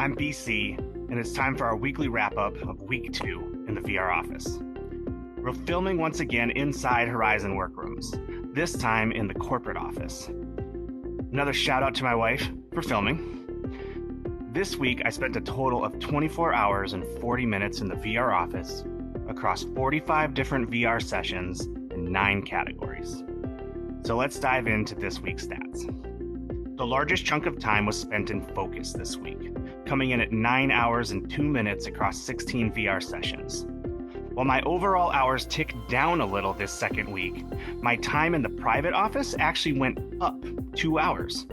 I'm BC, and it's time for our weekly wrap-up of Week 2 in the VR office. We're filming once again inside Horizon Workrooms, this time in the corporate office. Another shout out to my wife for filming. This week, I spent a total of 24 hours and 40 minutes in the VR office across 45 different VR sessions in 9 categories. So let's dive into this week's stats. The largest chunk of time was spent in focus this week, coming in at 9 hours and 2 minutes across 16 VR sessions. While my overall hours ticked down a little this second week, my time in the private office actually went up 2 hours.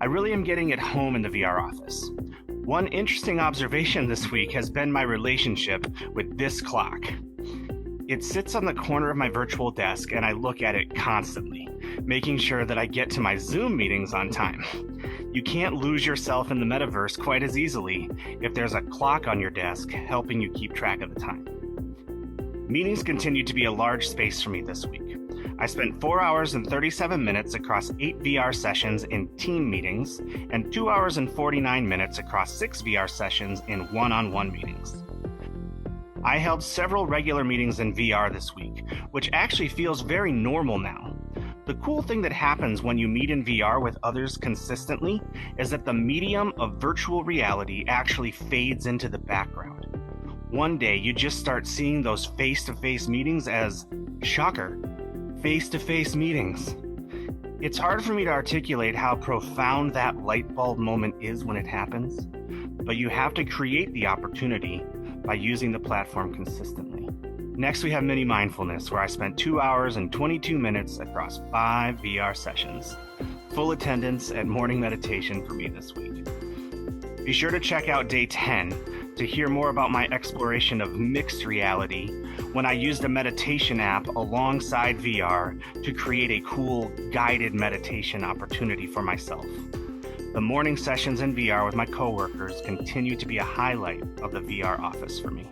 I really am getting at home in the VR office. One interesting observation this week has been my relationship with this clock. It sits on the corner of my virtual desk and I look at it constantly, making sure that I get to my Zoom meetings on time. You can't lose yourself in the metaverse quite as easily if there's a clock on your desk helping you keep track of the time. Meetings continued to be a large space for me this week. I spent 4 hours and 37 minutes across 8 VR sessions in team meetings and 2 hours and 49 minutes across 6 VR sessions in one-on-one meetings. I held several regular meetings in VR this week, which actually feels very normal now. The cool thing that happens when you meet in VR with others consistently is that the medium of virtual reality actually fades into the background. One day you just start seeing those face-to-face meetings as, shocker, face-to-face meetings. It's hard for me to articulate how profound that light bulb moment is when it happens, but you have to create the opportunity by using the platform consistently. Next, we have Mini Mindfulness, where I spent 2 hours and 22 minutes across 5 VR sessions. Full attendance at morning meditation for me this week. Be sure to check out day 10 to hear more about my exploration of mixed reality when I used a meditation app alongside VR to create a cool guided meditation opportunity for myself. The morning sessions in VR with my coworkers continue to be a highlight of the VR office for me.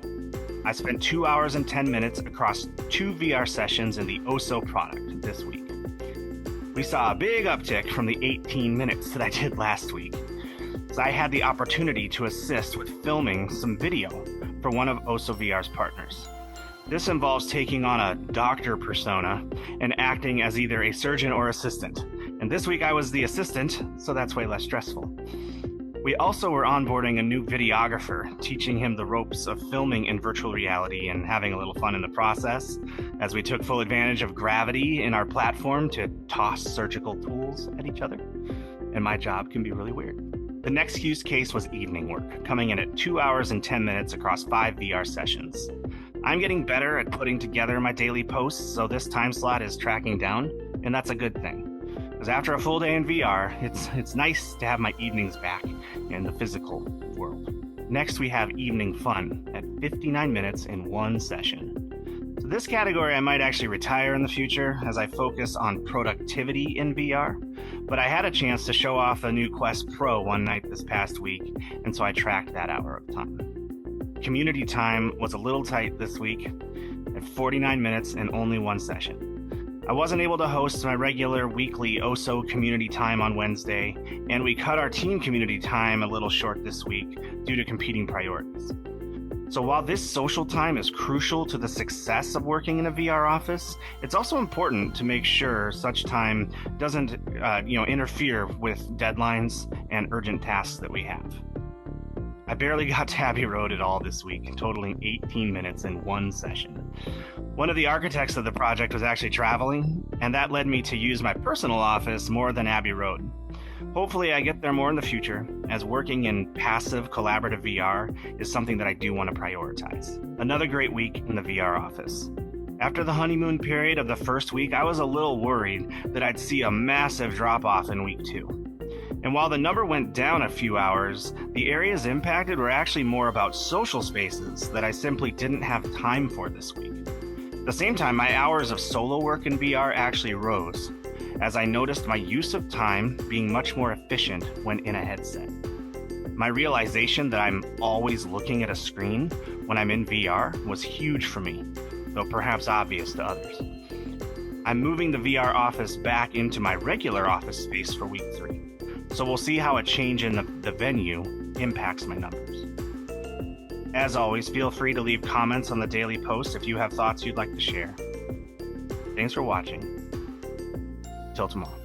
I spent 2 hours and 10 minutes across 2 VR sessions in the Oso product this week. We saw a big uptick from the 18 minutes that I did last week, as I had the opportunity to assist with filming some video for one of Oso VR's partners. This involves taking on a doctor persona and acting as either a surgeon or assistant. And this week I was the assistant, so that's way less stressful. We also were onboarding a new videographer, teaching him the ropes of filming in virtual reality and having a little fun in the process, as we took full advantage of gravity in our platform to toss surgical tools at each other. And my job can be really weird. The next use case was evening work, coming in at 2 hours and 10 minutes across 5 VR sessions. I'm getting better at putting together my daily posts, so this time slot is tracking down, and that's a good thing. Because after a full day in VR, it's nice to have my evenings back in the physical world. Next, we have evening fun at 59 minutes in 1 session. So this category I might actually retire in the future as I focus on productivity in VR, but I had a chance to show off a new Quest Pro one night this past week, and so I tracked that hour of time. Community time was a little tight this week at 49 minutes and only 1 session. I wasn't able to host my regular weekly Oso community time on Wednesday, and we cut our team community time a little short this week due to competing priorities. So while this social time is crucial to the success of working in a VR office, it's also important to make sure such time doesn't interfere with deadlines and urgent tasks that we have. I barely got to Abbey Road at all this week, totaling 18 minutes in 1 session. One of the architects of the project was actually traveling, and that led me to use my personal office more than Abbey Road. Hopefully I get there more in the future, as working in passive collaborative VR is something that I do want to prioritize. Another great week in the VR office. After the honeymoon period of the first week, I was a little worried that I'd see a massive drop-off in week 2. And while the number went down a few hours, the areas impacted were actually more about social spaces that I simply didn't have time for this week. At the same time, my hours of solo work in VR actually rose, as I noticed my use of time being much more efficient when in a headset. My realization that I'm always looking at a screen when I'm in VR was huge for me, though perhaps obvious to others. I'm moving the VR office back into my regular office space for week 3. So we'll see how a change in the venue impacts my numbers. As always, feel free to leave comments on the daily post if you have thoughts you'd like to share. Thanks for watching. Till tomorrow.